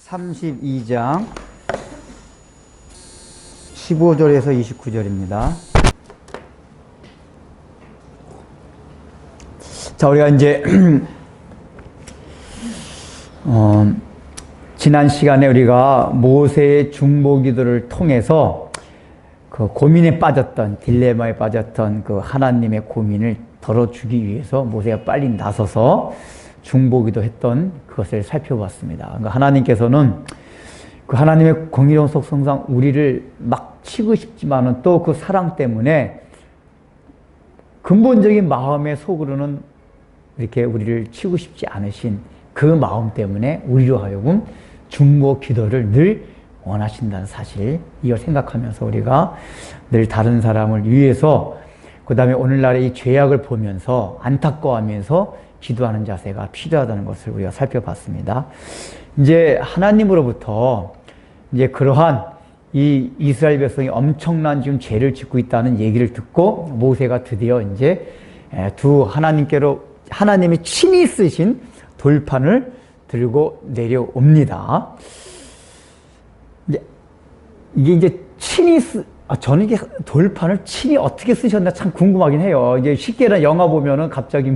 32장 15절에서 29절입니다. 자, 우리가 이제 지난 시간에 우리가 모세의 중보기도를 통해서 그 고민에 빠졌던, 딜레마에 빠졌던 그 하나님의 고민을 덜어주기 위해서 모세가 빨리 나서서 중보기도 했던 그것을 살펴봤습니다. 그러니까 하나님께서는 그 하나님의 공의로운 속성상 우리를 막 치고 싶지만은 또 그 사랑 때문에 근본적인 마음의 속으로는 이렇게 우리를 치고 싶지 않으신 그 마음 때문에 우리로 하여금 중보 기도를 늘 원하신다는 사실, 이걸 생각하면서 우리가 늘 다른 사람을 위해서, 그 다음에 오늘날의 이 죄악을 보면서 안타까워하면서 기도하는 자세가 필요하다는 것을 우리가 살펴봤습니다. 이제 하나님으로부터 이제 그러한 이 이스라엘 백성이 엄청난 지금 죄를 짓고 있다는 얘기를 듣고 모세가 드디어 이제 하나님이 친히 쓰신 돌판을 들고 내려옵니다. 이게 이제 저는 이게 돌판을 친히 어떻게 쓰셨나 참 궁금하긴 해요. 이게 쉽게는 영화 보면은 갑자기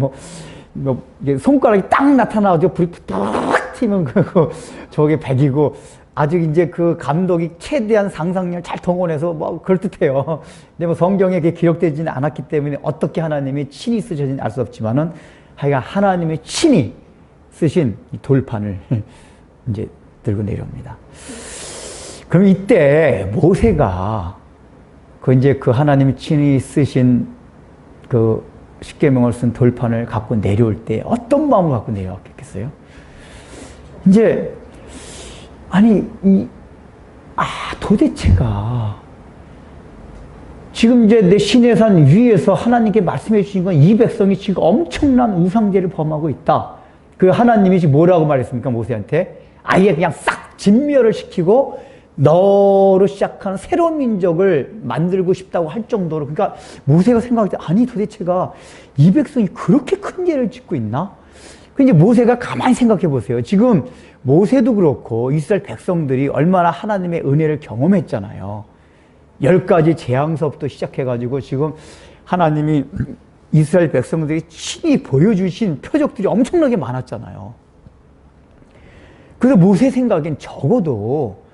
이게 손가락이 딱 나타나가지고 불이 푹 튀면 저게 백이고, 아직 이제 그 감독이 최대한 상상력을 잘 동원해서 그럴듯해요. 근데 성경에 그게 기록되지는 않았기 때문에 어떻게 하나님이 친히 쓰셨는지 알 수 없지만은 하여간 하나님이 친히 쓰신 이 돌판을 이제 들고 내려옵니다. 그럼 이때 모세가 그 하나님이 친히 쓰신 그 십계명을 쓴 돌판을 갖고 내려올 때 어떤 마음을 갖고 내려왔겠어요? 이제 도대체가 지금 이제 내 시내산 위에서 하나님께 말씀해 주신 건 이 백성이 지금 엄청난 우상죄를 범하고 있다. 그 하나님이 지금 뭐라고 말했습니까? 모세한테 아예 그냥 싹 진멸을 시키고 너로 시작하는 새로운 민족을 만들고 싶다고 할 정도로, 그러니까 모세가 생각할 때 도대체가 이 백성이 그렇게 큰 죄를 짓고 있나? 근데 모세가 가만히 생각해 보세요. 지금 모세도 그렇고 이스라엘 백성들이 얼마나 하나님의 은혜를 경험했잖아요. 10가지 재앙서부터 시작해가지고 지금 하나님이 이스라엘 백성들이 친히 보여주신 표적들이 엄청나게 많았잖아요. 그래서 모세 생각엔 적어도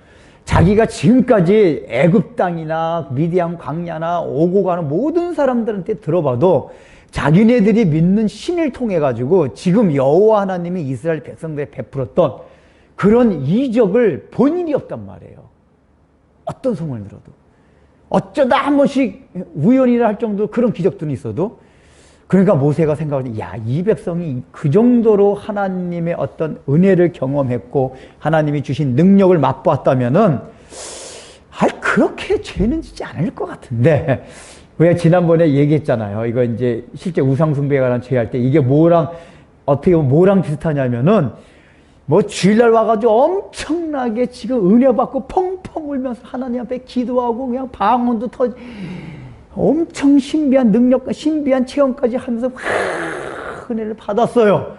자기가 지금까지 애굽 땅이나 미디안 광야나 오고 가는 모든 사람들한테 들어봐도 자기네들이 믿는 신을 통해 가지고 지금 여호와 하나님이 이스라엘 백성들에 베풀었던 그런 이적을 본 일이 없단 말이에요. 어떤 소문을 들어도 어쩌다 한 번씩 우연이라 할 정도로 그런 기적들은 있어도, 그러니까 모세가 생각할 때 이 백성이 그 정도로 하나님의 어떤 은혜를 경험했고 하나님이 주신 능력을 맛보았다면은 그렇게 죄는 짓지 않을 것 같은데, 왜 지난번에 얘기했잖아요. 이거 이제 실제 우상숭배에 관한 죄할 때 이게 어떻게 보면 뭐랑 비슷하냐면은 주일날 와가지고 엄청나게 지금 은혜 받고 펑펑 울면서 하나님 앞에 기도하고 그냥 방언도 엄청 신비한 능력과 신비한 체험까지 하면서 은혜를 받았어요.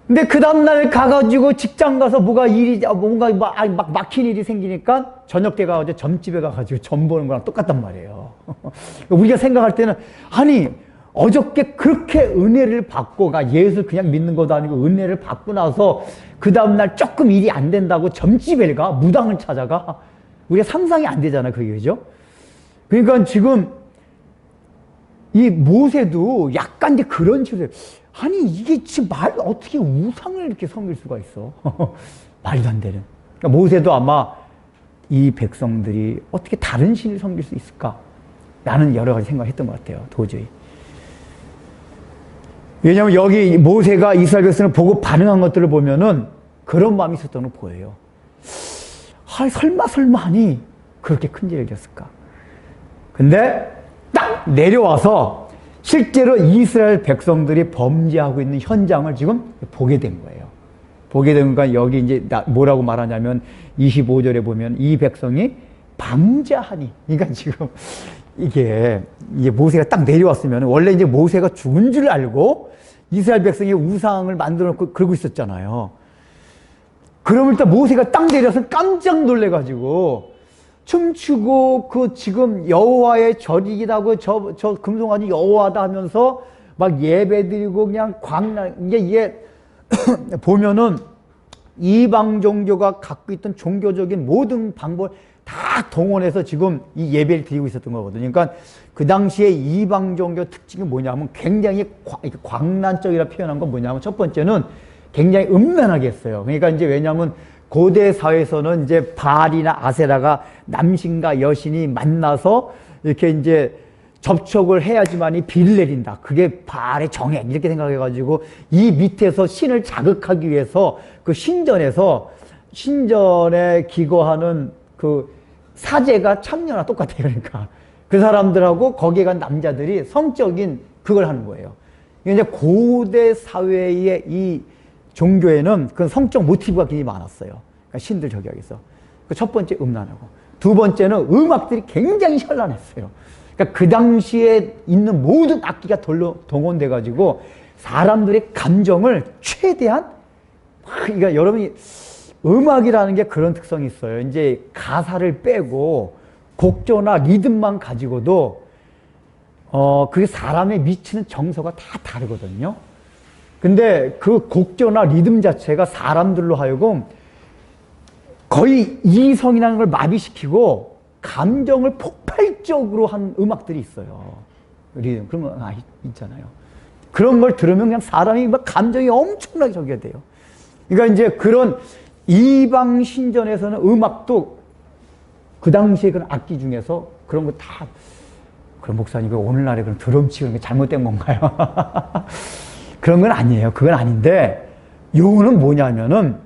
근데 그 다음날 가가지고 직장 가서 뭔가 막힌 일이 생기니까 저녁 때 가가지고 점집에 가가지고 점 보는 거랑 똑같단 말이에요. 우리가 생각할 때는 어저께 그렇게 은혜를 받고, 예수 그냥 믿는 것도 아니고 은혜를 받고 나서 그 다음날 조금 일이 안 된다고 점집에 가, 무당을 찾아가. 우리가 상상이 안 되잖아, 그게, 그죠? 그러니까 지금 이 모세도 약간 이제 그런 식으로, 이게 지금 어떻게 우상을 이렇게 섬길 수가 있어? 말도 안 되는. 그러니까 모세도 아마 이 백성들이 어떻게 다른 신을 섬길 수 있을까? 라는 여러 가지 생각을 했던 것 같아요, 도저히. 왜냐하면 여기 모세가 이스라엘 백성을 보고 반응한 것들을 보면은 그런 마음이 있었던 걸 보여요. 설마 하니 그렇게 큰 죄를 졌을까? 근데 딱 내려와서 실제로 이스라엘 백성들이 범죄하고 있는 현장을 지금 보게 된 거예요. 보게 된 건 여기 이제 뭐라고 말하냐면 25절에 보면 이 백성이 방자하니. 그러니까 지금 이게 모세가 딱 내려왔으면 원래 이제 모세가 죽은 줄 알고 이스라엘 백성이 우상을 만들어 놓고 그러고 있었잖아요. 그러면 일단 모세가 땅 내려서 깜짝 놀래가지고 춤추고 그 지금 여호와의 절이라고 저 금송아지 여호와다 하면서 막 예배드리고 그냥 광란 이게 보면은 이방 종교가 갖고 있던 종교적인 모든 방법을 다 동원해서 지금 이 예배를 드리고 있었던 거거든요. 그러니까 그 당시에 이방 종교 특징이 뭐냐면 굉장히 광란적이라 표현한 건 뭐냐면 첫 번째는 굉장히 음란하게 했어요. 그러니까 이제 왜냐하면 고대 사회에서는 이제 바알이나 아세라가 남신과 여신이 만나서 이렇게 이제 접촉을 해야지만이 비를 내린다. 그게 바알의 정액 이렇게 생각해가지고 이 밑에서 신을 자극하기 위해서 그 신전에 기거하는 그 사제가 참녀나 똑같아요. 그러니까 그 사람들하고 거기에 간 남자들이 성적인 그걸 하는 거예요. 이제 고대 사회의 이 종교에는 그 성적 모티브가 굉장히 많았어요. 그러니까 신들 저기 하겠어. 그 첫 번째 음란하고 두 번째는 음악들이 굉장히 현란했어요. 그러니까 그 당시에 있는 모든 악기가 동원돼 가지고 사람들의 감정을 최대한 그러니까 여러분이 음악이라는 게 그런 특성이 있어요. 이제 가사를 빼고 곡조나 리듬만 가지고도 그게 사람에 미치는 정서가 다 다르거든요. 근데 그 곡조나 리듬 자체가 사람들로 하여금 거의 이성이라는 걸 마비시키고 감정을 폭발적으로 한 음악들이 있어요. 리듬. 그러면 있잖아요. 그런 걸 들으면 그냥 사람이 막 감정이 엄청나게 저기가 돼요. 그러니까 이제 그런 이방 신전에서는 음악도 그 당시에 그런 악기 중에서 그런 거 다 그런 목사님 오늘날에 그런 드럼 치는 게 잘못된 건가요? 그런 건 아니에요. 그건 아닌데 요거는 뭐냐면은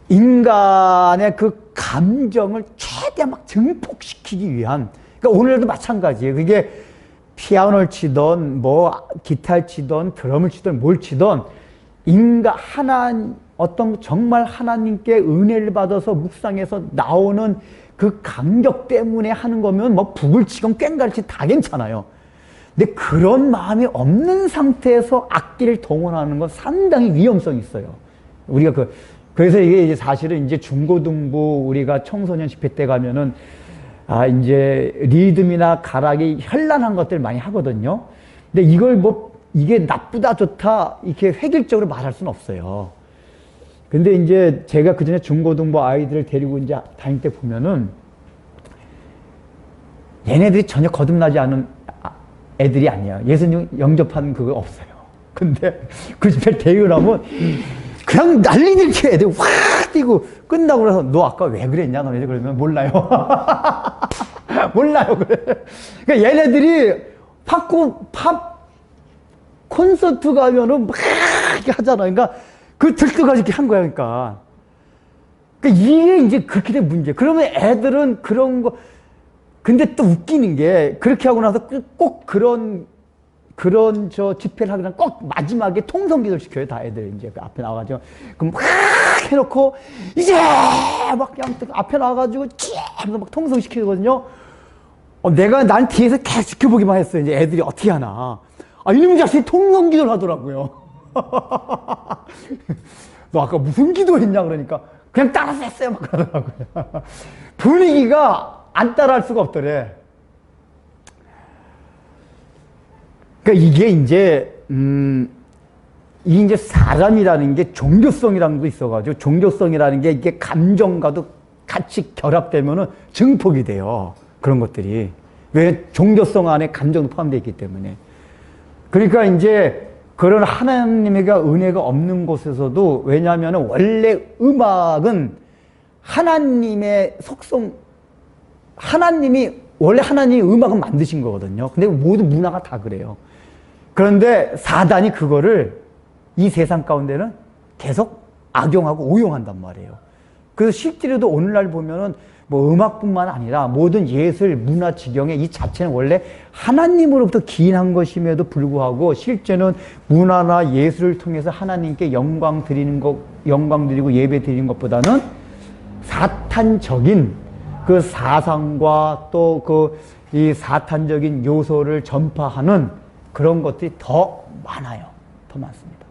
인간의 그 감정을 최대한 막 증폭시키기 위한 그러니까 오늘도 마찬가지예요. 그게 피아노를 치던 뭐 기타를 치던 드럼을 치던 뭘 치던 어떤 정말 하나님께 은혜를 받아서 묵상해서 나오는 그 감격 때문에 하는 거면 뭐 북을 치건 꽹과를 치건 다 괜찮아요. 근데 그런 마음이 없는 상태에서 악기를 동원하는 건 상당히 위험성이 있어요. 우리가 그래서 이게 이제 사실은 이제 중고등부 우리가 청소년 집회 때 가면은 이제 리듬이나 가락이 현란한 것들 많이 하거든요. 근데 이걸 이게 나쁘다 좋다 이렇게 획일적으로 말할 수는 없어요. 근데 이제 제가 그전에 중고등부 아이들을 데리고 이제 다닐 때 보면은 얘네들이 전혀 거듭나지 않은 애들이 아니야. 예수님 영접한 그거 없어요. 근데 그 집회 데리고 나면 그냥 난리들게 애들 확 뛰고 끝나고 나서 너 아까 왜 그랬냐 너네들 그러면 몰라요. 몰라요. 그래. 그러니까 얘네들이 팝 콘서트 가면은 막 이렇게 하잖아. 그러니까 그 들떠가지고 이렇게 한 거야. 그러니까 이게 이제 그렇게 된 문제. 그러면 애들은 그런 거 근데 또 웃기는 게 그렇게 하고 나서 꼭 그런 집회를 하기 전에 꼭 마지막에 통성기도를 시켜요. 다 애들 이제 그 앞에 나와가지고. 그럼 막 해놓고 이제 막 그냥 앞에 나와가지고 하면서 막 통성 시키거든요. 난 뒤에서 계속 지켜보기만 했어요. 이제 애들이 어떻게 하나. 이놈 자식이 통성기도를 하더라고요. 너 아까 무슨 기도했냐 그러니까 그냥 따라서 했어요. 막 그러더라고요. 분위기가 안 따라할 수가 없더래. 그러니까 이게 이제 사람이라는 게 종교성이라는 게 있어가지고 종교성이라는 게 이게 감정과도 같이 결합되면은 증폭이 돼요. 그런 것들이. 왜 종교성 안에 감정도 포함되어 있기 때문에. 그러니까 이제 그런 하나님의 은혜가 없는 곳에서도 왜냐하면 원래 음악은 하나님의 속성, 원래 하나님이 음악은 만드신 거거든요. 근데 모든 문화가 다 그래요. 그런데 사단이 그거를 이 세상 가운데는 계속 악용하고 오용한단 말이에요. 그래서 실제로도 오늘날 보면은 뭐 음악뿐만 아니라 모든 예술, 문화, 지경의 이 자체는 원래 하나님으로부터 기인한 것임에도 불구하고 실제는 문화나 예술을 통해서 하나님께 영광 드리고 예배 드리는 것보다는 사탄적인 그 사상과 또 이 사탄적인 요소를 전파하는 그런 것들이 더 많아요. 더 많습니다.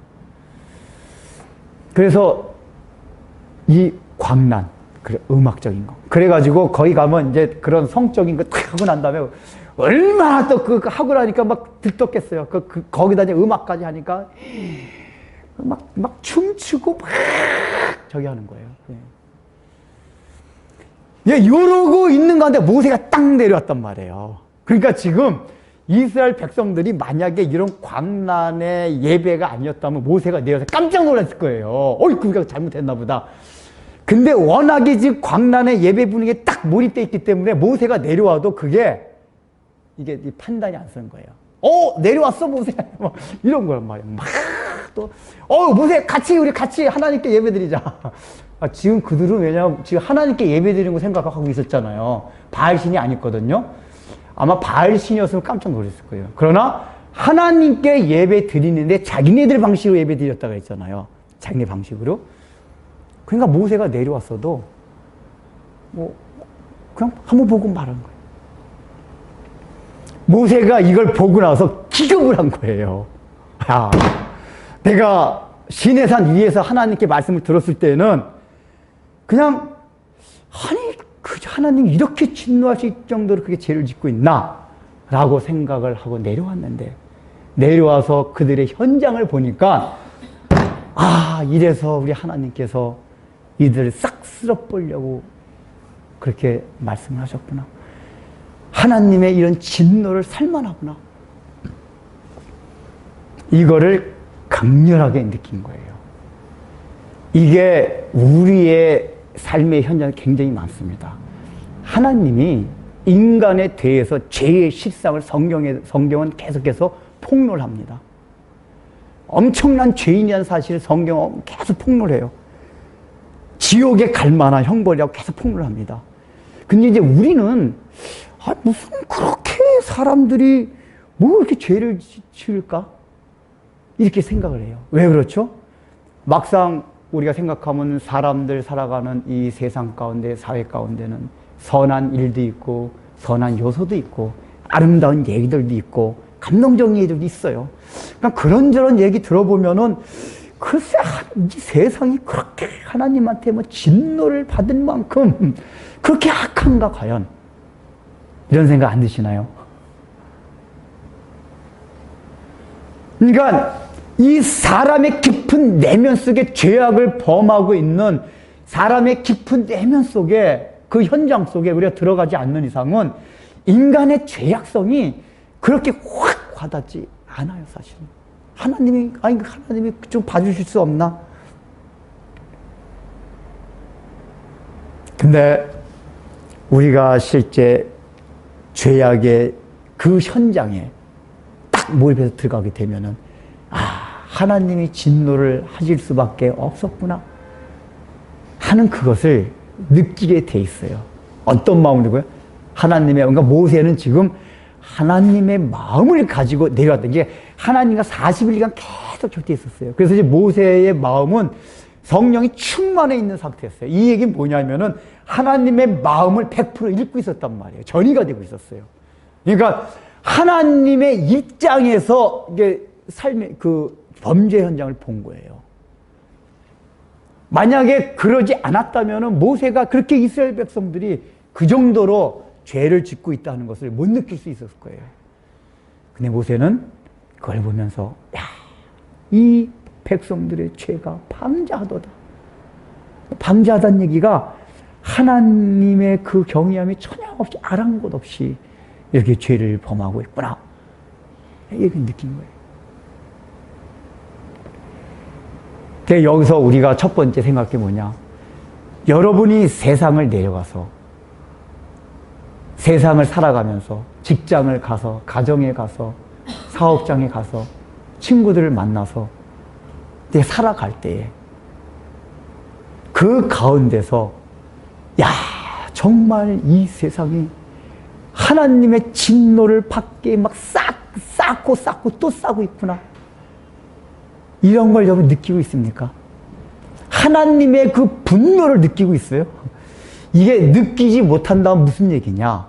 그래서 이 광란, 그래, 음악적인 거. 그래가지고 거기 가면 이제 그런 성적인 거 탁 하고 난 다음에 얼마나 또 그 하고 나니까 막 들떴겠어요. 거기다 이제 음악까지 하니까 막 춤추고 막 저기 하는 거예요. 예, 이러고 있는 가운데 모세가 딱 내려왔단 말이에요. 그러니까 지금 이스라엘 백성들이 만약에 이런 광란의 예배가 아니었다면 모세가 내려서 깜짝 놀랐을 거예요. 우리가 잘못했나 보다. 근데 워낙에 지금 광란의 예배 분위기에 딱 몰입되어 있기 때문에 모세가 내려와도 이게 판단이 안 쓰는 거예요. 내려왔어, 모세. 이런 거란 말이에요. 모세, 우리 같이 하나님께 예배 드리자. 지금 그들은 왜냐면 지금 하나님께 예배 드리는 거 생각하고 있었잖아요. 바알신이 아니거든요. 아마 바알신이었으면 깜짝 놀랐을 거예요. 그러나 하나님께 예배 드리는데 자기네들 방식으로 예배 드렸다가 했잖아요. 자기네 방식으로. 그러니까 모세가 내려왔어도 그냥 한번 보고 말한 거예요. 모세가 이걸 보고 나서 기겁을 한 거예요. 내가 시내산 위에서 하나님께 말씀을 들었을 때는 그냥 하나님 이렇게 진노할 수 있을 정도로 그게 죄를 짓고 있나? 라고 생각을 하고 내려왔는데 내려와서 그들의 현장을 보니까 이래서 우리 하나님께서 이들을 싹 쓸어버리려고 그렇게 말씀을 하셨구나. 하나님의 이런 진노를 살만하구나. 이거를 강렬하게 느낀 거예요. 이게 우리의 삶의 현장이 굉장히 많습니다. 하나님이 인간에 대해서 죄의 실상을 성경은 계속해서 폭로를 합니다. 엄청난 죄인이라는 사실을 성경은 계속 폭로를 해요. 지옥에 갈 만한 형벌이라고 계속 폭로를 합니다. 근데 이제 우리는 무슨 그렇게 사람들이 뭐 이렇게 죄를 지을까? 이렇게 생각을 해요. 왜 그렇죠? 막상 우리가 생각하면 사람들 살아가는 이 세상 가운데, 사회 가운데는 선한 일도 있고 선한 요소도 있고 아름다운 얘기들도 있고 감동적인 얘기들도 있어요. 그러니까 그런저런 얘기 들어보면은 글쎄 이 세상이 그렇게 하나님한테 진노를 받을 만큼 그렇게 악한가 과연? 이런 생각 안 드시나요? 그러니까 이 사람의 깊은 내면 속에 죄악을 범하고 있는 사람의 깊은 내면 속에 그 현장 속에 우리가 들어가지 않는 이상은 인간의 죄악성이 그렇게 확 와닿지 않아요, 사실은. 하나님이 좀 봐주실 수 없나? 근데 우리가 실제 죄악의 그 현장에 딱 몰입해서 들어가게 되면은 하나님이 진노를 하실 수밖에 없었구나 하는 그것을 느끼게 돼 있어요. 어떤 마음이고요? 그러니까 모세는 지금 하나님의 마음을 가지고 내려왔던 게 하나님과 40일간 계속 곁에 있었어요. 그래서 이제 모세의 마음은 성령이 충만해 있는 상태였어요. 이 얘기는 뭐냐면은 하나님의 마음을 100% 읽고 있었단 말이에요. 전이가 되고 있었어요. 그러니까 하나님의 입장에서 이게 삶의 범죄 현장을 본 거예요. 만약에 그러지 않았다면은 모세가 그렇게 이스라엘 백성들이 그 정도로 죄를 짓고 있다는 것을 못 느낄 수 있었을 거예요. 근데 모세는 그걸 보면서 이 백성들의 죄가 방자하도다. 방자하다는 얘기가 하나님의 그 경외함이 전혀 아랑곳 없이 이렇게 죄를 범하고 있구나. 이렇게 느낀 거예요. 여기서 우리가 첫 번째 생각해 뭐냐. 여러분이 세상을 내려가서 세상을 살아가면서 직장을 가서 가정에 가서 사업장에 가서 친구들을 만나서 살아갈 때에 그 가운데서 정말 이 세상이 하나님의 진노를 받게 막 쌓고 또 쌓고 있구나. 이런 걸 여러분 느끼고 있습니까? 하나님의 그 분노를 느끼고 있어요? 이게 느끼지 못한다면 무슨 얘기냐?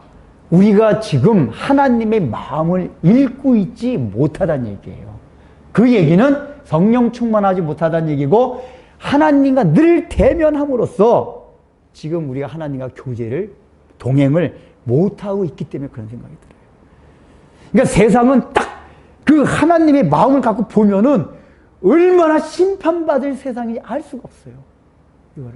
우리가 지금 하나님의 마음을 읽고 있지 못하다는 얘기예요. 그 얘기는 성령 충만하지 못하다는 얘기고 하나님과 늘 대면함으로써 지금 우리가 하나님과 교제를, 동행을 못하고 있기 때문에 그런 생각이 들어요. 그러니까 세상은 딱 그 하나님의 마음을 갖고 보면은 얼마나 심판받을 세상인지 알 수가 없어요. 이거를.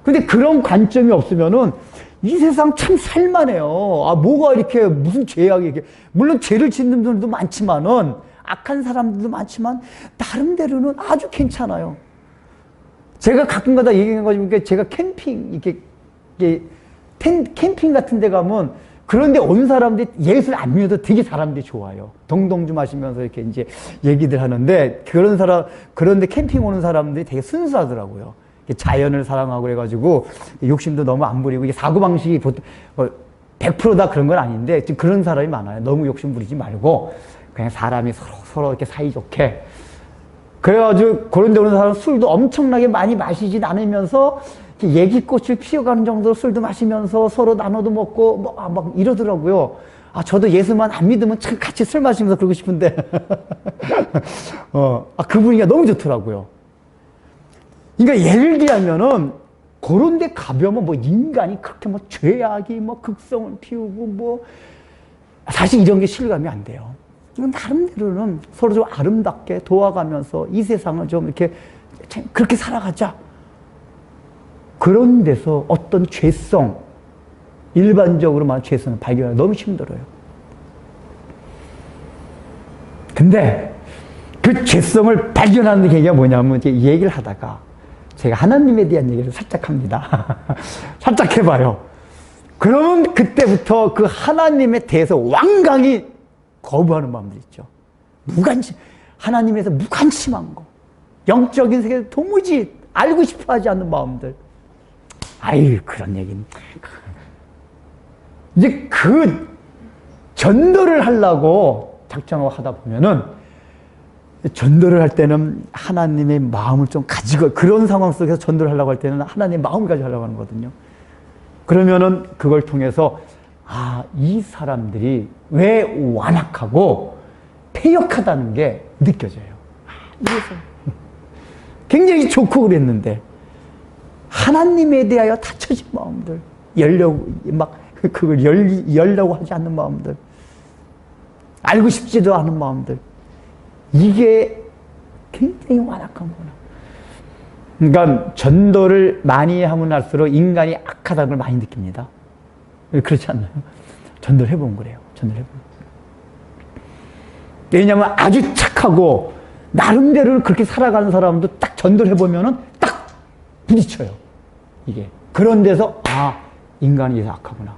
근데 그런 관점이 없으면은 이 세상 참 살만해요. 아, 뭐가 이렇게 무슨 죄악이 이렇게. 물론 죄를 짓는 분들도 많지만은, 악한 사람들도 많지만, 나름대로는 아주 괜찮아요. 제가 가끔가다 얘기한 거지만, 제가 캠핑, 캠핑 같은 데 가면, 그런데 온 사람들이 예수를 안 믿어도 되게 사람들이 좋아요. 동동주 마시면서 이렇게 이제 얘기들 하는데, 그런데 캠핑 오는 사람들이 되게 순수하더라고요. 자연을 사랑하고 그래가지고, 욕심도 너무 안 부리고, 이게 사고방식이 보통, 100%다 그런 건 아닌데, 지금 그런 사람이 많아요. 너무 욕심 부리지 말고, 그냥 사람이 서로 이렇게 사이좋게. 그래가지고, 그런 데 오는 사람은 술도 엄청나게 많이 마시진 않으면서, 얘기꽃을 피워가는 정도로 술도 마시면서 서로 나눠도 먹고, 막 이러더라고요. 아, 저도 예수만 안 믿으면 참 같이 술 마시면서 그러고 싶은데. 그 분위기가 너무 좋더라고요. 그러니까 예를 들자면은, 그런 데 가보면 뭐 인간이 그렇게 뭐 죄악이 뭐 극성을 피우고 뭐, 사실 이런 게 실감이 안 돼요. 나름대로는 서로 좀 아름답게 도와가면서 이 세상을 좀 이렇게 그렇게 살아가자. 그런 데서 어떤 죄성, 일반적으로 말하는 죄성을 발견하기 너무 힘들어요. 근데 그 죄성을 발견하는 계기가 뭐냐면, 이제 얘기를 하다가 제가 하나님에 대한 얘기를 살짝 합니다. 살짝 해봐요. 그러면 그때부터 그 하나님에 대해서 완강히 거부하는 마음들 있죠. 하나님에서 무관심한 거. 영적인 세계에서 도무지 알고 싶어 하지 않는 마음들. 아유, 그런 얘기는. 이제 그 전도를 하려고 작정하고 하다 보면은, 전도를 할 때는 하나님의 마음을 좀 가지고, 그런 상황 속에서 전도를 하려고 할 때는 하나님의 마음을 가지고 하려고 하는 거거든요. 그러면은 그걸 통해서, 아, 이 사람들이 왜 완악하고 패역하다는 게 느껴져요. 이래서 굉장히 좋고 그랬는데, 하나님에 대하여 닫혀진 마음들, 그걸 열려고 하지 않는 마음들, 알고 싶지도 않은 마음들, 이게 굉장히 완악한 거나. 그러니까 전도를 많이 하면 할수록 인간이 악하다는 걸 많이 느낍니다. 그렇지 않나요? 전도를 해보면 그래요. 전도를 해보면. 왜냐하면 아주 착하고 나름대로 그렇게 살아가는 사람도 딱 전도를 해보면은 딱 부딪혀요. 이게. 그런 데서, 아, 인간이 이래서 악하구나.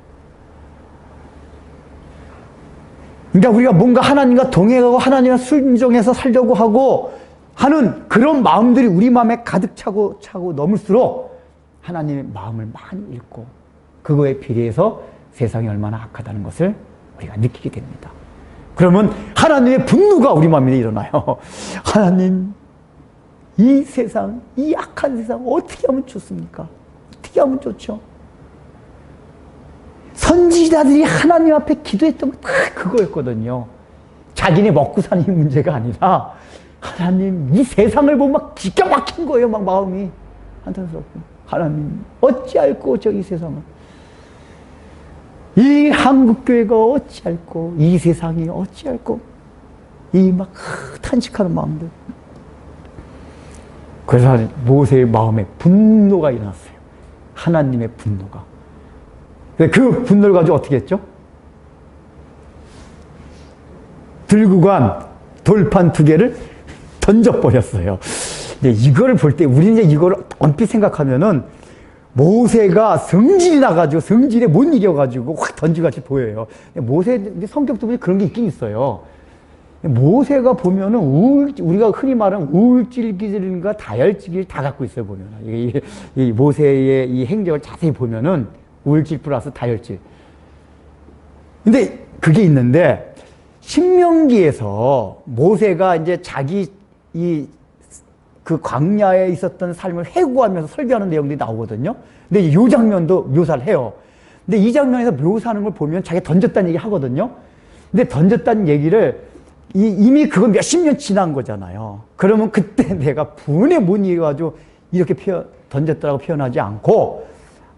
그러니까 우리가 뭔가 하나님과 동행하고 하나님과 순종해서 살려고 하고 하는 그런 마음들이 우리 마음에 가득 차고 넘을수록 하나님의 마음을 많이 읽고 그거에 비례해서 세상이 얼마나 악하다는 것을 우리가 느끼게 됩니다. 그러면 하나님의 분노가 우리 마음에 일어나요. 하나님, 이 세상, 이 악한 세상 어떻게 하면 좋습니까? 어떻게 하면 좋죠? 선지자들이 하나님 앞에 기도했던 건 다 그거였거든요. 자기네 먹고 사는 문제가 아니라, 하나님, 이 세상을 보면 막 기가 막힌 거예요. 막 마음이 한탄스럽고. 하나님, 어찌할꼬, 저 이 세상을. 이 한국교회가 어찌할꼬, 이 세상이 어찌할꼬. 이 막 탄식하는 마음들. 그래서 모세의 마음에 분노가 일어났어요. 하나님의 분노가. 그 분노를 가지고 어떻게 했죠? 들고 간 돌판 2개를 던져버렸어요. 근데 이거를 볼 때, 우리는 이제 이걸 언뜻 생각하면은 모세가 성질이 나가지고, 성질에 못 이겨가지고 확 던지같이 보여요. 모세 성격도 보면 그런 게 있긴 있어요. 모세가 보면은 우리가 흔히 말하는 우울질 기질과 다혈질을 다 갖고 있어요, 보면은. 이 모세의 이 행적을 자세히 보면은 우울질 플러스 다혈질. 근데 그게 있는데, 신명기에서 모세가 이제 자기 그 광야에 있었던 삶을 회고하면서 설교하는 내용들이 나오거든요. 근데 이 장면도 묘사를 해요. 근데 이 장면에서 묘사하는 걸 보면 자기가 던졌다는 얘기 하거든요. 근데 던졌다는 얘기를 이미 그거 몇십 년 지난 거잖아요. 그러면 그때 내가 분에 못 이겨가지고 이렇게 던졌다라고 표현하지 않고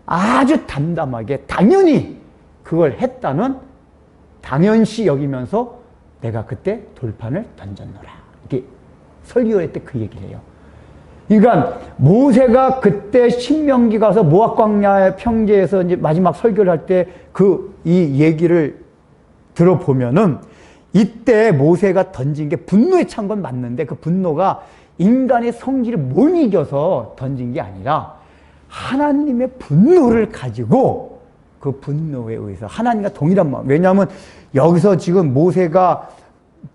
아주 담담하게 당연히 그걸 했다는 당연시 여기면서 내가 그때 돌판을 던졌노라. 이렇게 설교할 때 그 얘기를 해요. 그러니까 모세가 그때 신명기 가서 모압 광야의 평지에서 이제 마지막 설교를 할 때 이 얘기를 들어보면은 이때 모세가 던진 게 분노에 찬 건 맞는데 그 분노가 인간의 성질을 못 이겨서 던진 게 아니라 하나님의 분노를 가지고 그 분노에 의해서 하나님과 동일한 마음. 왜냐하면 여기서 지금 모세가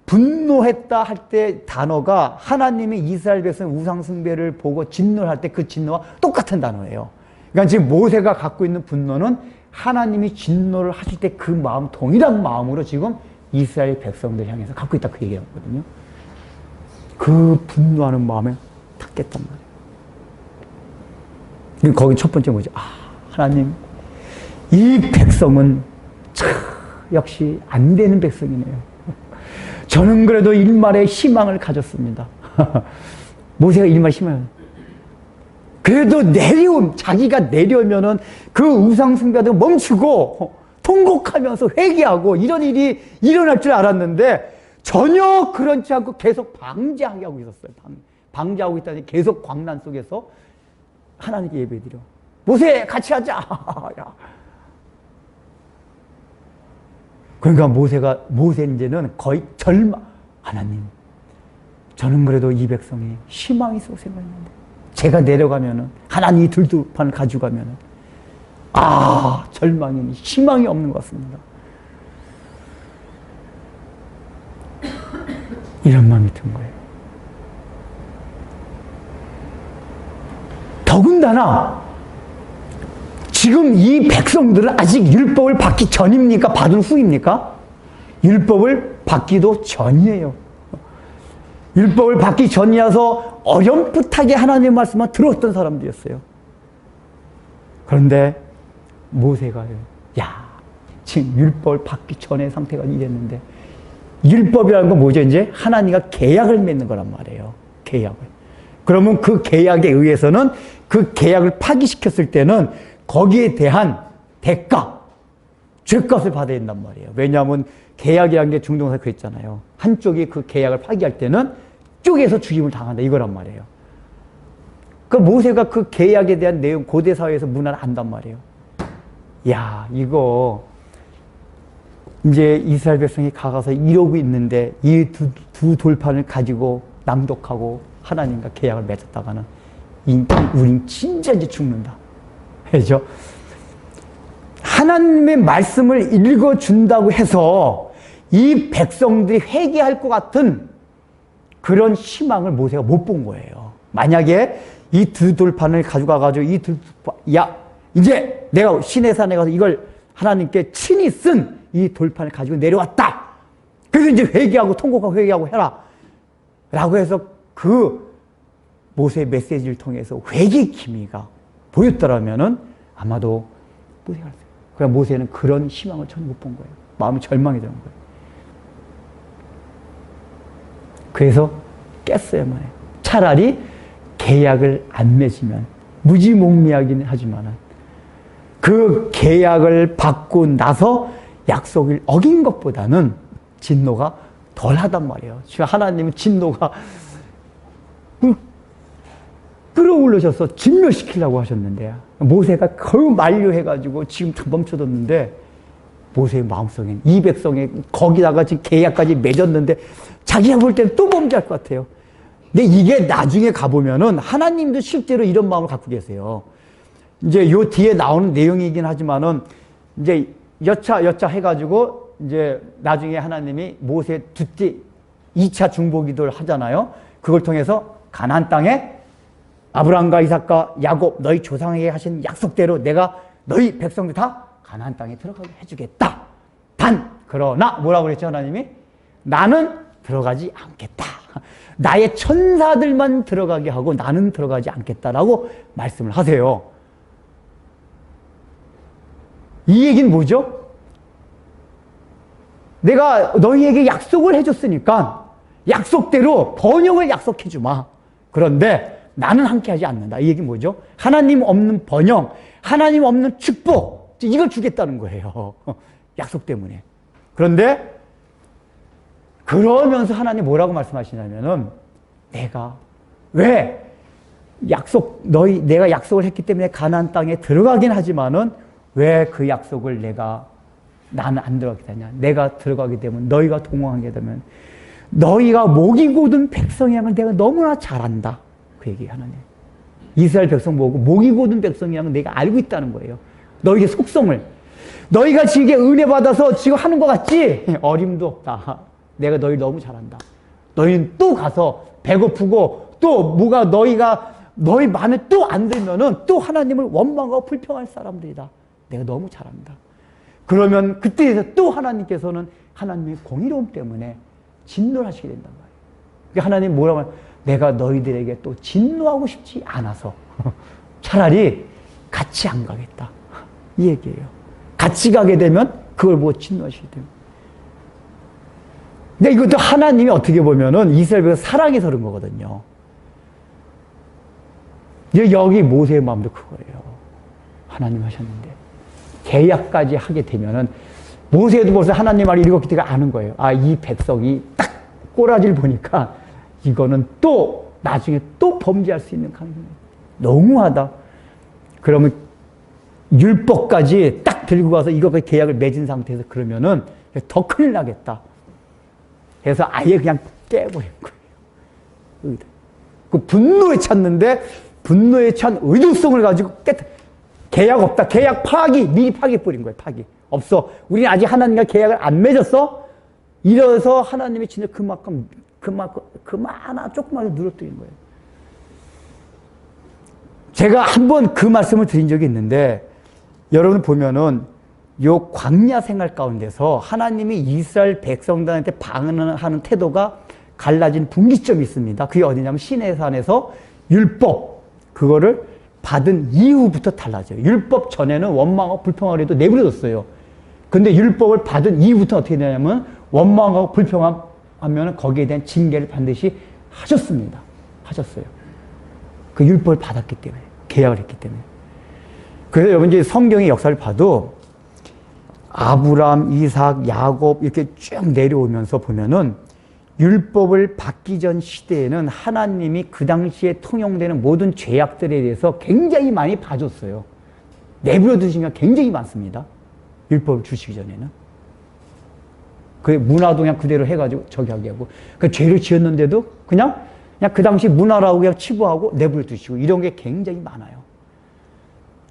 분노했다 할 때 단어가 하나님이 이스라엘 백성 우상 숭배를 보고 진노를 할 때 그 진노와 똑같은 단어예요. 그러니까 지금 모세가 갖고 있는 분노는 하나님이 진노를 하실 때 그 마음, 동일한 마음으로 지금 이스라엘 백성들 향해서 갖고 있다 그 얘기였거든요. 그 분노하는 마음에 탁 깼단 말이에요. 거기 첫 번째 뭐죠? 하나님, 이 백성은 참 역시 안 되는 백성이네요. 저는 그래도 일말의 희망을 가졌습니다. 모세가 일말의 희망을. 그래도 자기가 내려오면은 그 우상숭배도 멈추고 통곡하면서 회개하고 이런 일이 일어날 줄 알았는데 전혀 그렇지 않고 계속 방지하게 하고 있었어요. 방지하고 있다니 계속 광란 속에서 하나님께 예배드려. 모세 같이 하자. 야. 그러니까 모세 이제는 거의 하나님, 저는 그래도 이 백성이 희망이 있어 생각했는데 제가 내려가면은 하나님이 들두판을 가져가면은 절망이니 희망이 없는 것 같습니다. 이런 마음이 든 거예요. 더군다나 지금 이 백성들은 아직 율법을 받기 전입니까? 받은 후입니까? 율법을 받기도 전이에요. 율법을 받기 전이어서 어렴풋하게 하나님의 말씀만 들었던 사람들이었어요. 그런데 모세가 지금 율법을 받기 전의 상태가 이랬는데 율법이라는 건 뭐죠? 이제 하나님과 계약을 맺는 거란 말이에요. 계약을. 그러면 그 계약에 의해서는 그 계약을 파기시켰을 때는 거기에 대한 대가, 죄값을 받아야 된단 말이에요. 왜냐하면 계약이라는 게 중동에서 그랬잖아요. 한쪽이 그 계약을 파기할 때는 쪽에서 죽임을 당한다 이거란 말이에요. 그 모세가 그 계약에 대한 내용 고대 사회에서 문화를 안단 말이에요. 이거 이제 이스라엘 백성이 가서 이러고 있는데 이 두 돌판을 가지고 낭독하고 하나님과 계약을 맺었다가는 우린 진짜 이제 죽는다. 그죠? 하나님의 말씀을 읽어준다고 해서 이 백성들이 회개할 것 같은 그런 희망을 모세가 못 본 거예요. 만약에 이 두 돌판을 가져가가지고 이제 내가 시내산에 가서 이걸 하나님께 친히 쓴 이 돌판을 가지고 내려왔다. 그래서 이제 회개하고 통곡하고 회개하고 해라. 라고 해서 그 모세의 메시지를 통해서 회개 기미가 보였더라면은 아마도 모세가 했어요. 그러니까 모세는 그런 희망을 전혀 못 본 거예요. 마음이 절망이 되는 거예요. 그래서 깼어야만 해요. 차라리 계약을 안 맺으면 무지몽매하긴 하지만 그 계약을 받고 나서 약속을 어긴 것보다는 진노가 덜 하단 말이에요. 지금 하나님은 진노가 끌어올리셔서 진멸시키려고 하셨는데 모세가 거의 만류해가지고 지금 다 멈춰뒀는데 모세의 마음속엔 이 백성에 거기다가 지금 계약까지 맺었는데 자기가 볼 때는 또 범죄할 것 같아요. 근데 이게 나중에 가보면은 하나님도 실제로 이런 마음을 갖고 계세요. 이제 요 뒤에 나오는 내용이긴 하지만은 이제 여차 해가지고 이제 나중에 하나님이 모세 두째 2차 중보 기도를 하잖아요. 그걸 통해서 가나안 땅에 아브라함과 이삭과 야곱 너희 조상에게 하신 약속대로 내가 너희 백성들 다 가나안 땅에 들어가게 해주겠다. 그러나 뭐라고 그랬죠 하나님이? 나는 들어가지 않겠다. 나의 천사들만 들어가게 하고 나는 들어가지 않겠다라고 말씀을 하세요. 이 얘기는 뭐죠? 내가 너희에게 약속을 해줬으니까 약속대로 번영을 약속해주마. 그런데 나는 함께하지 않는다. 이 얘기 뭐죠? 하나님 없는 번영, 하나님 없는 축복, 이걸 주겠다는 거예요. 약속 때문에. 그런데 그러면서 하나님 뭐라고 말씀하시냐면은 내가 왜 내가 약속을 했기 때문에 가나안 땅에 들어가긴 하지만은 왜 그 약속을 나는 안 들어가게 되냐? 내가 들어가게 되면 너희가 동행하게 되면 너희가 목이 고든 백성이라는 걸 내가 너무나 잘 안다. 그 얘기 하나님. 이스라엘 백성 보고 목이 고든 백성이라는 걸 내가 알고 있다는 거예요. 너희의 속성을. 너희가 지금 은혜 받아서 지금 하는 것 같지? 어림도 없다. 내가 너희 너무 잘 안다. 너희는 또 가서 배고프고 또 너희 마음에 또 안 들면은 또 하나님을 원망하고 불평할 사람들이다. 내가 너무 잘 안다. 그러면 그때에서 또 하나님께서는 하나님의 공의로움 때문에 진노를 하시게 된단 말이에요. 그러니까 하나님 뭐라고 하면 내가 너희들에게 또 진노하고 싶지 않아서 차라리 같이 안 가겠다. 이 얘기예요. 같이 가게 되면 그걸 보고 진노하시게 됩니다. 근데 이것도 하나님이 어떻게 보면은 이스라엘 백성 사랑해서 그런 거거든요. 여기 모세의 마음도 그거예요. 하나님 하셨는데 계약까지 하게 되면은 모세도 벌써 하나님 말을 읽었기 때문에 아는 거예요. 아, 이 백성이 딱 꼬라지를 보니까 이거는 또 나중에 또 범죄할 수 있는 가능성이 너무하다. 그러면 율법까지 딱 들고 가서 이것까지 계약을 맺은 상태에서 그러면은 더 큰일 나겠다. 그래서 아예 그냥 깨버린 거예요. 그 분노에 찼는데 분노에 찬 의도성을 가지고 계약 없다. 계약 미리 파기해버린 거예요. 없어. 우리는 아직 하나님과 계약을 안 맺었어? 이래서 하나님의 진짜 그만큼 하나 조그맣게 누러뜨린 거예요. 제가 한번 그 말씀을 드린 적이 있는데, 여러분 보면은 요 광야 생활 가운데서 하나님이 이스라엘 백성들한테 방언하는 태도가 갈라진 분기점이 있습니다. 그게 어디냐면 시내산에서 율법, 그거를 받은 이후부터 달라져요. 율법 전에는 원망하고 불평하려 해도 내버려뒀어요. 근데 율법을 받은 이후부터 어떻게 되냐면 원망하고 불평하면 거기에 대한 징계를 반드시 하셨습니다. 하셨어요. 그 율법을 받았기 때문에, 계약을 했기 때문에. 그래서 여러분 이제 성경의 역사를 봐도 아브람, 이삭, 야곱 이렇게 쭉 내려오면서 보면은 율법을 받기 전 시대에는 하나님이 그 당시에 통용되는 모든 죄악들에 대해서 굉장히 많이 봐줬어요. 내버려 두신 게 굉장히 많습니다. 율법을 주시기 전에는. 그 문화도 그냥 그대로 해가지고 저기 하게 하고, 그 죄를 지었는데도 그냥 그 당시 문화라고 그냥 치부하고 내버려 두시고, 이런 게 굉장히 많아요.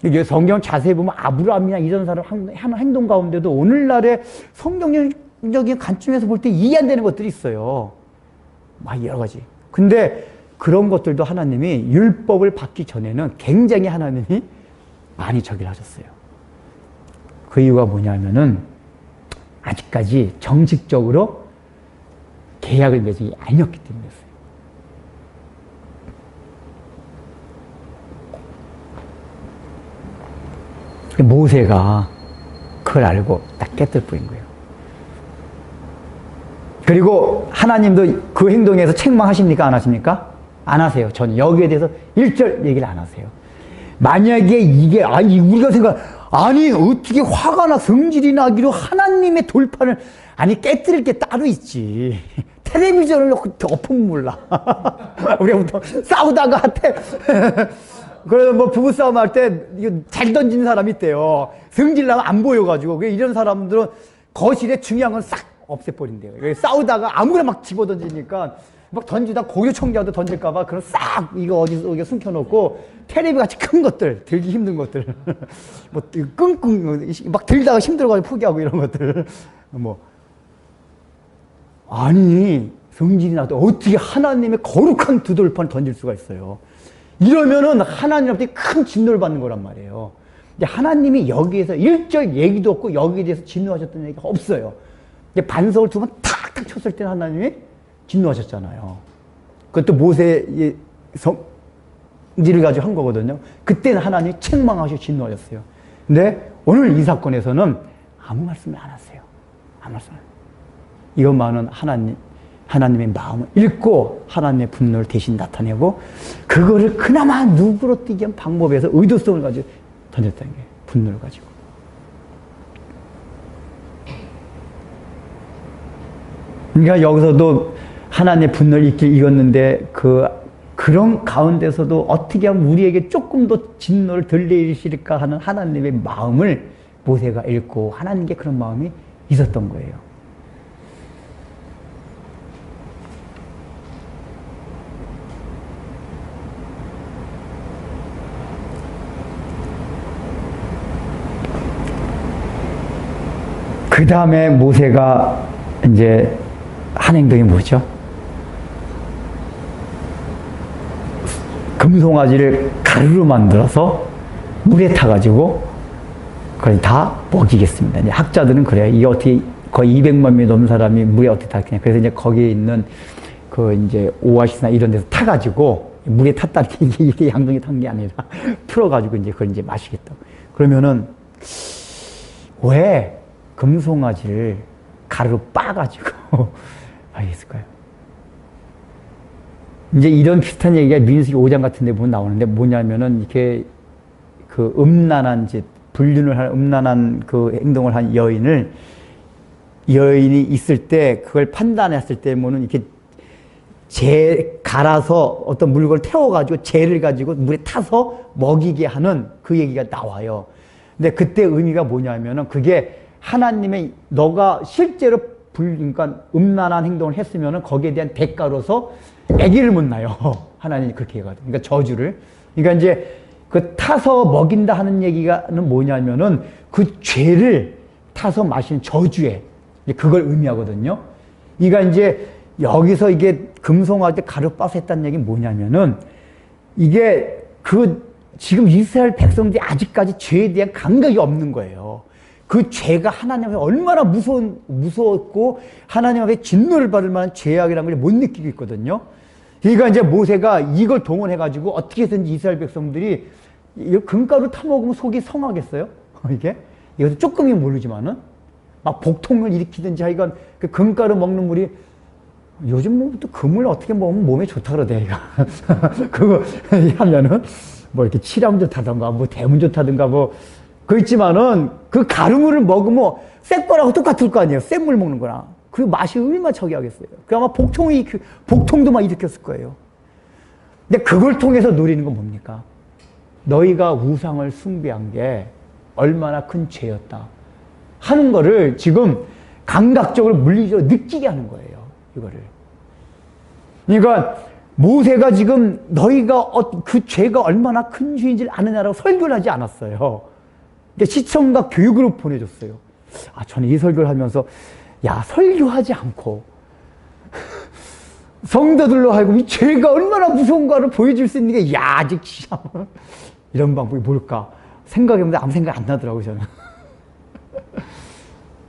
이게 성경 자세히 보면 아브라함이나 이런 사람 하는 행동 가운데도 오늘날의 성경적인 관점에서 볼 때 이해 안 되는 것들이 있어요. 막 여러 가지. 근데 그런 것들도 하나님이 율법을 받기 전에는 굉장히 하나님이 많이 저기를 하셨어요. 그 이유가 뭐냐면은 아직까지 정식적으로 계약을 맺은 게 아니었기 때문이었어요. 모세가 그걸 알고 딱 깨뜨려 버린 거예요. 그리고 하나님도 그 행동에서 책망하십니까? 안 하십니까? 안 하세요. 전 여기에 대해서 일절 얘기를 안 하세요. 만약에 이게, 우리가 어떻게 화가 나, 성질이 나기로 하나님의 돌판을, 깨뜨릴 게 따로 있지. 텔레비전을 놓고 엎으면 몰라. 우리가 보통 싸우다가 그래서 뭐 부부싸움 할 때 이거 잘 던지는 사람이 있대요. 성질나면 안 보여가지고. 이런 사람들은 거실에 중요한 건 싹 없애버린대요. 싸우다가 아무거나 막 집어던지니까 막 던지다 고유청자도 던질까봐 그런 싹 이거 어디서 숨겨놓고 테레비 같이 큰 것들, 들기 힘든 것들, 뭐 끙끙 막 들다가 힘들어가지고 포기하고 이런 것들. 성질이 나도 어떻게 하나님의 거룩한 두 돌판을 던질 수가 있어요. 이러면은 하나님한테 큰 진노를 받는 거란 말이에요. 근데 하나님이 여기에서 일절 얘기도 없고 여기에 대해서 진노하셨다는 얘기가 없어요. 반석을 두 번 탁탁 쳤을 때 하나님이 진노하셨잖아요. 그것도 모세의 성질을 가지고 한 거거든요. 그때는 하나님이 책망하시고 진노하셨어요. 근데 오늘 이 사건에서는 아무 말씀을 안 하세요. 아무 말씀 안 해요. 이것만은 하나님의 마음을 읽고 하나님의 분노를 대신 나타내고 그거를 그나마 누그러뜨기 한 방법에서 의도성을 가지고 던졌다는 게 분노를 가지고. 그러니까 여기서도 하나님의 분노를 읽었는데 그런 가운데서도 어떻게 하면 우리에게 조금 더 진노를 덜 내리실까 하는 하나님의 마음을 모세가 읽고 하나님께 그런 마음이 있었던 거예요. 그 다음에 모세가 이제 한 행동이 뭐죠? 금송아지를 가루로 만들어서 물에 타가지고 그걸 다 먹이겠습니다. 이제 학자들은 그래요. 이게 어떻게 거의 200만 명이 넘는 사람이 물에 어떻게 타겠냐. 그래서 이제 거기에 있는 이제 오아시스나 이런 데서 타가지고 물에 탔다는 게 이게 양동이 탄 게 아니라 풀어가지고 이제 그걸 이제 마시겠다. 그러면은 왜 금송아지를 가루로 빻아가지고 하겠을까요? 이제 이런 비슷한 얘기가 민수기 5장 같은 데 보면 나오는데 뭐냐면은 이렇게 음란한 짓, 불륜을 한 음란한 행동을 한 여인이 있을 때 그걸 판단했을 때 뭐는 이렇게 갈아서 어떤 물건을 태워가지고 재를 가지고 물에 타서 먹이게 하는 그 얘기가 나와요. 근데 그때 의미가 뭐냐면은 그게 하나님의 너가 실제로 그러니까 음란한 행동을 했으면은 거기에 대한 대가로서 아기를 못 낳아요. 하나님이 그렇게 해가지고. 그러니까 저주를. 그러니까 이제 타서 먹인다 하는 얘기가는 뭐냐면은 그 죄를 타서 마신 저주에 그걸 의미하거든요. 그러니까 이제 여기서 이게 금송아지 가루 빻아서 했다는 얘기는 뭐냐면은 이게 지금 이스라엘 백성들이 아직까지 죄에 대한 감각이 없는 거예요. 그 죄가 하나님 앞에 얼마나 무서웠고 하나님 앞에 진노를 받을 만한 죄악이라는 걸 못 느끼고 있거든요. 그러니까 이제 모세가 이걸 동원해가지고 어떻게 해서든지 이스라엘 백성들이 금가루 타먹으면 속이 성하겠어요? 이것도 조금이면 모르지만은 막 복통을 일으키든지 하여간 그 금가루 먹는 물이 요즘 뭐 또 금을 어떻게 먹으면 몸에 좋다 그러대. 그거 하면은 뭐 이렇게 치량 좋다든가 뭐 대문 좋다든가 뭐 그렇지만은 그 가루물을 먹으면 새 거라고 똑같을 거 아니에요. 센 물 먹는 거랑. 그 맛이 얼마나 저기하겠어요. 그 아마 복통도 막 일으켰을 거예요. 근데 그걸 통해서 노리는 건 뭡니까? 너희가 우상을 숭배한 게 얼마나 큰 죄였다 하는 거를 지금 감각적으로 물리적으로 느끼게 하는 거예요. 이거를. 그러니까 모세가 지금 너희가 그 죄가 얼마나 큰 죄인지를 아느냐라고 설교를 하지 않았어요. 시청과 교육으로 보내줬어요. 저는 이 설교를 하면서 설교하지 않고 성도들로 하여금 이 죄가 얼마나 무서운가를 보여줄 수 있는 게 아직 이런 방법이 뭘까 생각해보는데 아무 생각 안 나더라고요. 저는.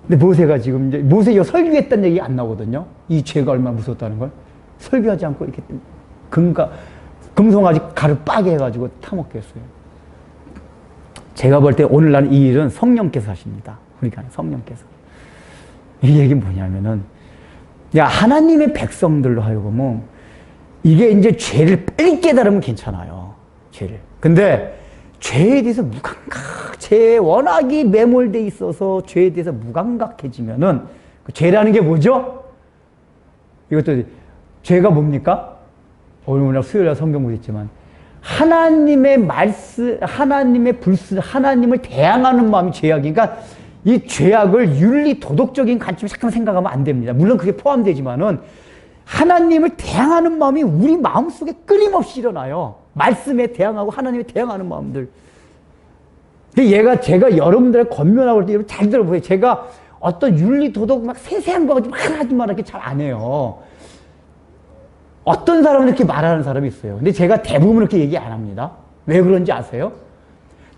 근데 모세가 지금 이제 모세가 설교했다는 얘기가 안 나오거든요. 이 죄가 얼마나 무섭다는 걸 설교하지 않고 이렇게 금송아지 가루 빠게 해가지고 타먹게 했어요. 제가 볼 때 오늘날 이 일은 성령께서 하십니다. 그러니까 성령께서. 이 얘기는 뭐냐면은 하나님의 백성들로 하여금은 이게 이제 죄를 빨리 깨달으면 괜찮아요. 죄를. 근데 죄에 대해서 죄에 워낙이 매몰돼 있어서 죄에 대해서 무감각해지면은 그 죄라는 게 뭐죠? 이것도 죄가 뭡니까? 오늘 수요일에 성경 보겠지만 하나님의 말씀, 하나님을 대항하는 마음이 죄악이니까 이 죄악을 윤리 도덕적인 관점에서 잠깐 생각하면 안 됩니다. 물론 그게 포함되지만은 하나님을 대항하는 마음이 우리 마음속에 끊임없이 일어나요. 말씀에 대항하고 하나님에 대항하는 마음들. 제가 여러분들을 권면하고 때 여러분 잘 들어보세요. 제가 어떤 윤리 도덕 막 세세한 거 가지고 하지 마 이렇게 잘 안 해요. 어떤 사람은 이렇게 말하는 사람이 있어요. 근데 제가 대부분 이렇게 얘기 안 합니다. 왜 그런지 아세요?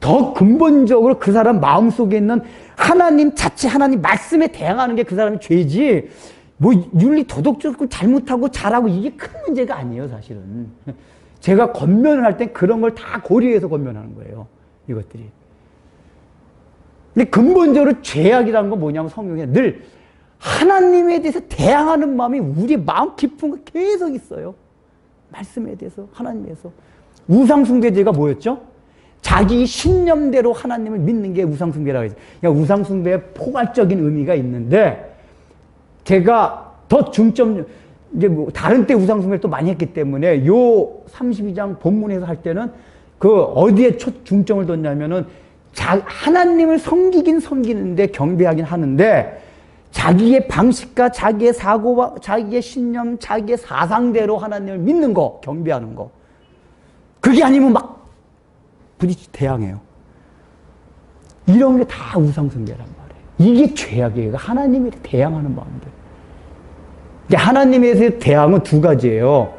더 근본적으로 그 사람 마음속에 있는 하나님 자체, 하나님 말씀에 대항하는 게 그 사람의 죄지, 뭐 윤리 도덕적으로 잘못하고 잘하고 이게 큰 문제가 아니에요, 사실은. 제가 권면을 할 땐 그런 걸 다 고려해서 권면하는 거예요, 이것들이. 근데 근본적으로 죄악이라는 건 뭐냐면 성경에 늘 하나님에 대해서 대항하는 마음이 우리 마음 깊은 거 계속 있어요. 말씀에 대해서, 하나님에서. 우상숭배제가 뭐였죠? 자기 신념대로 하나님을 믿는 게 우상숭배라고 해서. 그러니까 우상숭배에 포괄적인 의미가 있는데, 제가 더 중점, 이제 뭐 다른 때 우상숭배를 또 많이 했기 때문에 요 32장 본문에서 할 때는 그 어디에 중점을 뒀냐면은 하나님을 섬기긴 섬기는데 경배하긴 하는데 자기의 방식과 자기의 사고와 자기의 신념, 자기의 사상대로 하나님을 믿는 거, 경배하는 거. 그게 아니면 막 부딪히 대항해요. 이런 게 다 우상숭배란 말이에요. 이게 죄악이에요. 하나님에 대항하는 마음들. 하나님에 대해서 대항은 두 가지예요.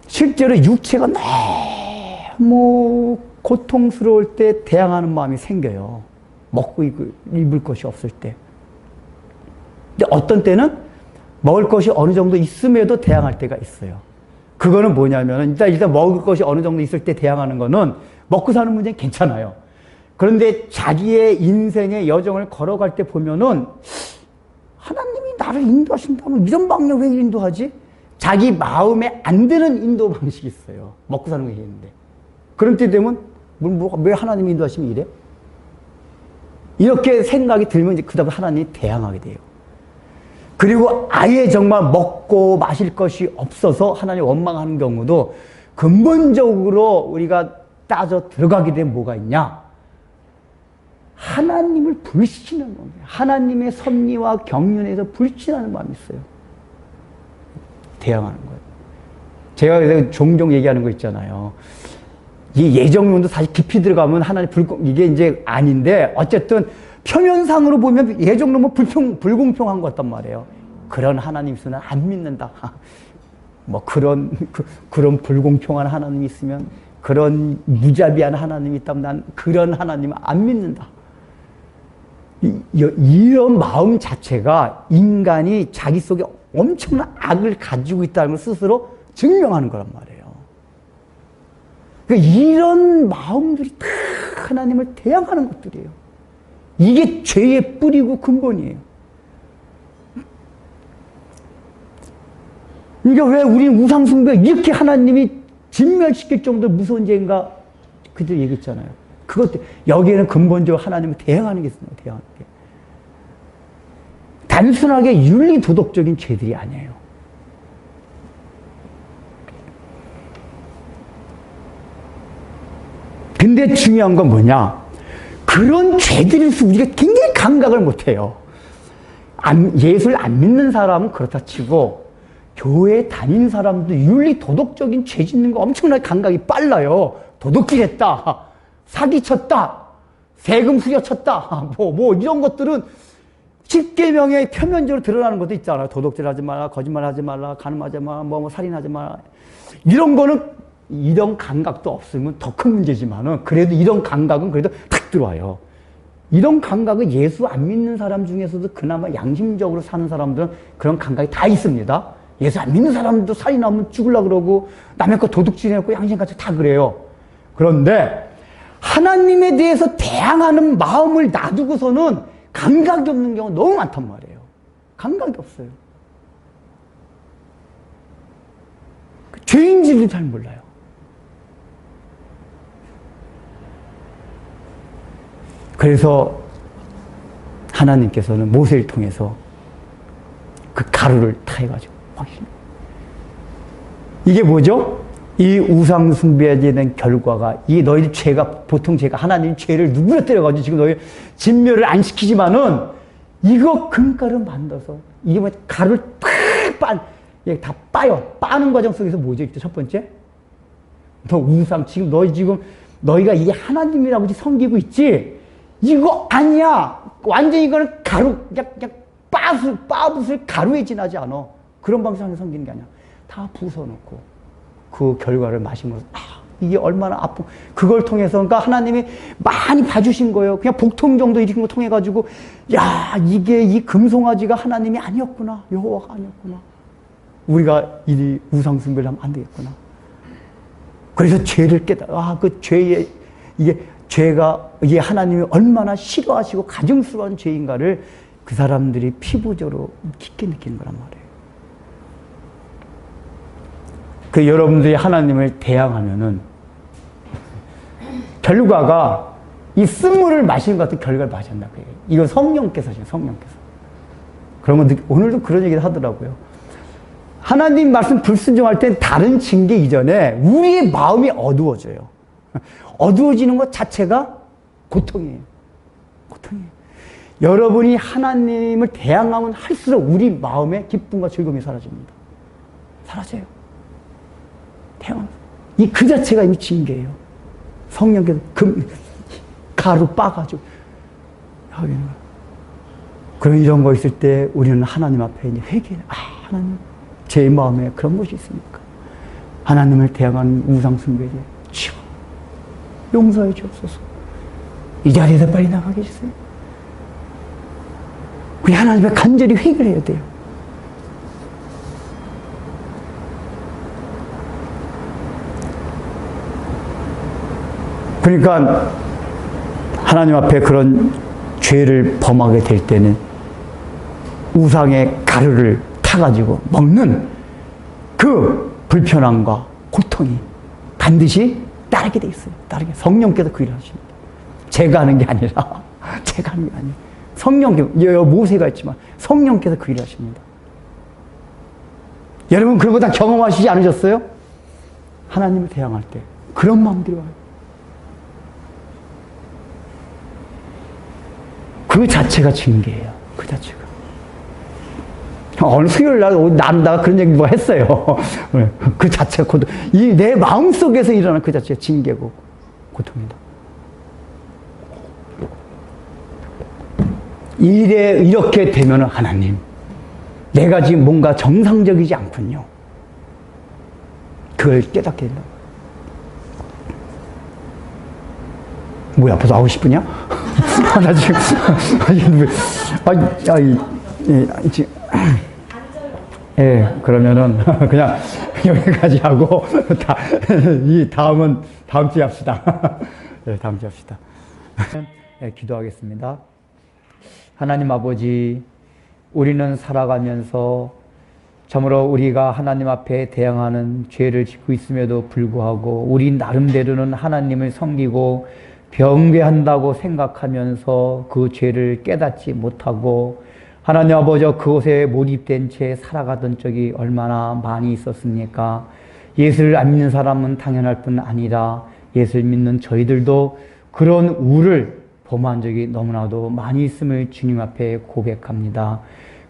실제로 육체가 너무 고통스러울 때 대항하는 마음이 생겨요. 먹고 입을 것이 없을 때. 근데 어떤 때는 먹을 것이 어느 정도 있음에도 대항할 때가 있어요. 그거는 뭐냐면 일단 먹을 것이 어느 정도 있을 때 대항하는 거는 먹고 사는 문제는 괜찮아요. 그런데 자기의 인생의 여정을 걸어갈 때 보면은 하나님이 나를 인도하신다면 이런 방향 왜 인도하지? 자기 마음에 안 드는 인도 방식이 있어요. 먹고 사는 게 있는데. 그런 때 되면 왜 하나님이 인도하시면 이래? 이렇게 생각이 들면 이제 그다음 하나님이 대항하게 돼요. 그리고 아예 정말 먹고 마실 것이 없어서 하나님 원망하는 경우도 근본적으로 우리가 따져 들어가게 되면 뭐가 있냐? 하나님을 불신하는 거예요. 하나님의 섭리와 경륜에서 불신하는 마음이 있어요. 대항하는 거예요. 제가 그래서 종종 얘기하는 거 있잖아요. 이 예정론도 사실 깊이 들어가면 하나님 이게 이제 아닌데 어쨌든 표면상으로 보면 예정론은 불공평한 것 같단 말이에요. 그런 하나님 있으면 안 믿는다. 뭐 그런 불공평한 하나님이 있으면 그런 무자비한 하나님이 있다면 난 그런 하나님은 안 믿는다. 이런 마음 자체가 인간이 자기 속에 엄청난 악을 가지고 있다는 걸 스스로 증명하는 거란 말이에요. 그러니까 이런 마음들이 다 하나님을 대항하는 것들이에요. 이게 죄의 뿌리고 근본이에요. 그러니까 왜 우리는 우상숭배 이렇게 하나님이 진멸시킬 정도로 무서운 죄인가? 그들 얘기했잖아요. 그것 여기에는 근본적으로 하나님을 대항하는 게 있습니다. 대항하는 게. 단순하게 윤리 도덕적인 죄들이 아니에요. 근데 중요한 건 뭐냐? 그런 죄들에서 우리가 굉장히 감각을 못해요. 예수를 안 믿는 사람은 그렇다 치고 교회 다니는 사람도 윤리 도덕적인 죄 짓는 거 엄청나게 감각이 빨라요. 도둑질했다, 사기쳤다, 세금 후려쳤다, 뭐 이런 것들은 10계명에 표면적으로 드러나는 것도 있잖아요. 도둑질하지 마라, 거짓말하지 마라, 간음하지 마라, 뭐 살인하지 마라. 이런 거는 이런 감각도 없으면 더 큰 문제지만은 그래도 이런 감각은 그래도 탁 들어와요. 이런 감각은 예수 안 믿는 사람 중에서도 그나마 양심적으로 사는 사람들은 그런 감각이 다 있습니다. 예수 안 믿는 사람도 살인하면 죽으려고 그러고 남의 거 도둑질해놓고 양심같이 다 그래요. 그런데 하나님에 대해서 대항하는 마음을 놔두고서는 감각이 없는 경우가 너무 많단 말이에요. 감각이 없어요. 죄인지도 잘 몰라요. 그래서 하나님께서는 모세를 통해서 그 가루를 타해가지고 이게 뭐죠? 이 우상 숭배되는 결과가 이 너희들 죄가 보통 죄가 하나님 죄를 누그러뜨려가지고 지금 너희 진멸을 안 시키지만은 이거 금가루 만들어서 이게 뭐 가루를 팍 다 빠요. 빠는 과정 속에서 뭐죠? 첫 번째 너 우상 지금 너희가 이게 하나님이라고 섬기고 있지? 이거 아니야. 완전 이거는 가루 그냥 빠붓을 가루에 지나지 않아. 그런 방식으로 섬기는 게 아니야. 다 부숴놓고 그 결과를 마시면서 이게 얼마나 아프. 그걸 통해서 그러니까 하나님이 많이 봐주신 거예요. 그냥 복통 정도 일으킨 거 통해 가지고 야 이게 이 금송아지가 하나님이 아니었구나. 여호와가 아니었구나. 우리가 이 우상 숭배를 하면 안 되겠구나. 그래서 죄를 그 죄의 이게 죄가 이게 하나님이 얼마나 싫어하시고 가증스러운 죄인가를 그 사람들이 피부적으로 깊게 느끼는 거란 말이에요. 그 여러분들이 하나님을 대항하면은 결과가 이 쓴물을 마시는 것 같은 결과를 맞이한다. 이건 성령께서 하시죠. 성령께서. 그러면 오늘도 그런 얘기를 하더라고요. 하나님 말씀 불순종할 땐 다른 징계 이전에 우리의 마음이 어두워져요. 어두워지는 것 자체가 고통이에요. 고통이에요. 여러분이 하나님을 대항하면 할수록 우리 마음의 기쁨과 즐거움이 사라집니다. 사라져요. 그 자체가 이미 징계예요. 성령께서 가루 빠가지고 하기는. 그런 이런 거 있을 때 우리는 하나님 앞에 이제 회개해요. 하나님, 제 마음에 그런 것이 있습니까? 하나님을 대항하는 우상숭배에 치워 용서해 주옵소서. 이 자리에서 빨리 나가게 해주세요. 우리 하나님께 간절히 회개를 해야 돼요. 그러니까 하나님 앞에 그런 죄를 범하게 될 때는 우상의 가루를 타가지고 먹는 그 불편함과 고통이 반드시 따르게 돼 있어요. 따르게. 성령께서 그 일을 하십니다. 제가 하는 게 아니라, 제가 하는 게 아니에요. 성령께서, 모세가 있지만 성령께서 그 일을 하십니다. 여러분 그런 거 다 경험하시지 않으셨어요? 하나님을 대항할 때 그런 마음들이 와요. 그 자체가 징계예요. 그 자체가. 어느 수요일 날 나가 그런 얘기 뭐 했어요. 그 자체가 고통. 내 마음 속에서 일어나는 그 자체가 징계고 고통이다. 이렇게 되면 하나님, 내가 지금 뭔가 정상적이지 않군요. 그걸 깨닫게 된다. 뭐야, 벌써 하고 싶으냐? 나 지금, 그러면은, 그냥 여기까지 하고, 다음은 다음 주에 합시다. 다음 주에 합시다. 기도하겠습니다. 하나님 아버지, 우리는 살아가면서 참으로 우리가 하나님 앞에 대항하는 죄를 짓고 있음에도 불구하고 우리 나름대로는 하나님을 섬기고 경배한다고 생각하면서 그 죄를 깨닫지 못하고 하나님 아버지 그곳에 몰입된 채 살아가던 적이 얼마나 많이 있었습니까? 예수를 안 믿는 사람은 당연할 뿐 아니라 예수를 믿는 저희들도 그런 우를 범한 적이 너무나도 많이 있음을 주님 앞에 고백합니다.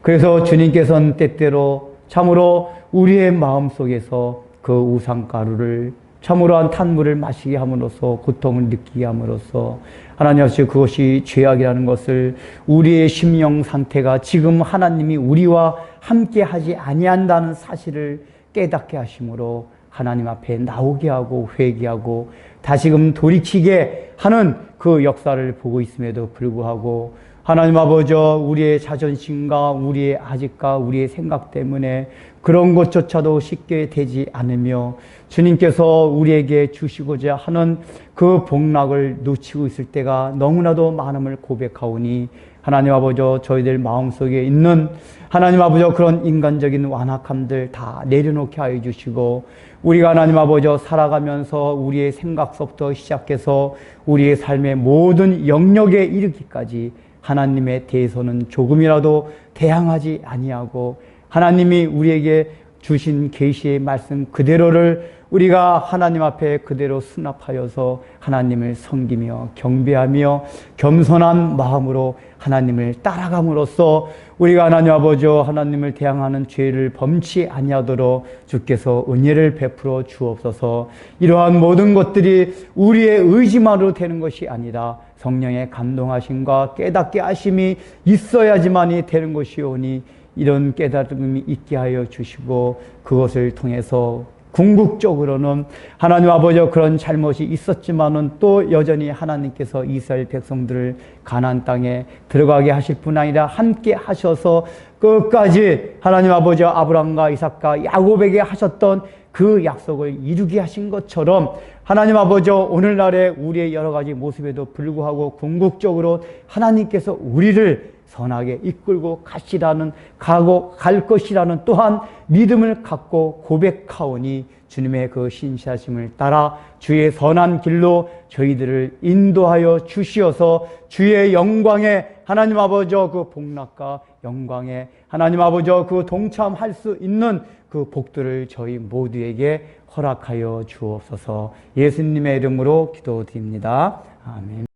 그래서 주님께서는 때때로 참으로 우리의 마음속에서 그 우상가루를 참으로 한 탄물을 마시게 함으로써 고통을 느끼게 함으로써 하나님 아버지 그것이 죄악이라는 것을 우리의 심령 상태가 지금 하나님이 우리와 함께 하지 아니한다는 사실을 깨닫게 하심으로 하나님 앞에 나오게 하고 회개하고 다시금 돌이키게 하는 그 역사를 보고 있음에도 불구하고 하나님 아버지 우리의 자존심과 우리의 아집과 우리의 생각 때문에 그런 것조차도 쉽게 되지 않으며 주님께서 우리에게 주시고자 하는 그 복락을 놓치고 있을 때가 너무나도 많음을 고백하오니 하나님 아버지 저희들 마음속에 있는 하나님 아버지 그런 인간적인 완악함들 다 내려놓게 하여 주시고 우리가 하나님 아버지 살아가면서 우리의 생각서부터 시작해서 우리의 삶의 모든 영역에 이르기까지 하나님에 대해서는 조금이라도 대항하지 아니하고 하나님이 우리에게 주신 계시의 말씀 그대로를 우리가 하나님 앞에 그대로 수납하여서 하나님을 섬기며 경배하며 겸손한 마음으로 하나님을 따라감으로써 우리가 하나님 아버지 하나님을 대항하는 죄를 범치 아니하도록 주께서 은혜를 베풀어 주옵소서. 이러한 모든 것들이 우리의 의지만으로 되는 것이 아니라 성령의 감동하심과 깨닫게 하심이 있어야지만이 되는 것이오니 이런 깨달음이 있게 하여 주시고 그것을 통해서 궁극적으로는 하나님 아버지 그런 잘못이 있었지만은 또 여전히 하나님께서 이스라엘 백성들을 가나안 땅에 들어가게 하실 뿐 아니라 함께 하셔서 끝까지 하나님 아버지 아브라함과 이삭과 야곱에게 하셨던 그 약속을 이루게 하신 것처럼 하나님 아버지 오늘날의 우리의 여러 가지 모습에도 불구하고 궁극적으로 하나님께서 우리를 선하게 이끌고 갈 것이라는 또한 믿음을 갖고 고백하오니 주님의 그 신실하심을 따라 주의 선한 길로 저희들을 인도하여 주시어서 주의 영광에 하나님 아버지와 그 복락과 영광에 하나님 아버지와 그 동참할 수 있는 그 복들을 저희 모두에게 허락하여 주옵소서. 예수님의 이름으로 기도드립니다. 아멘.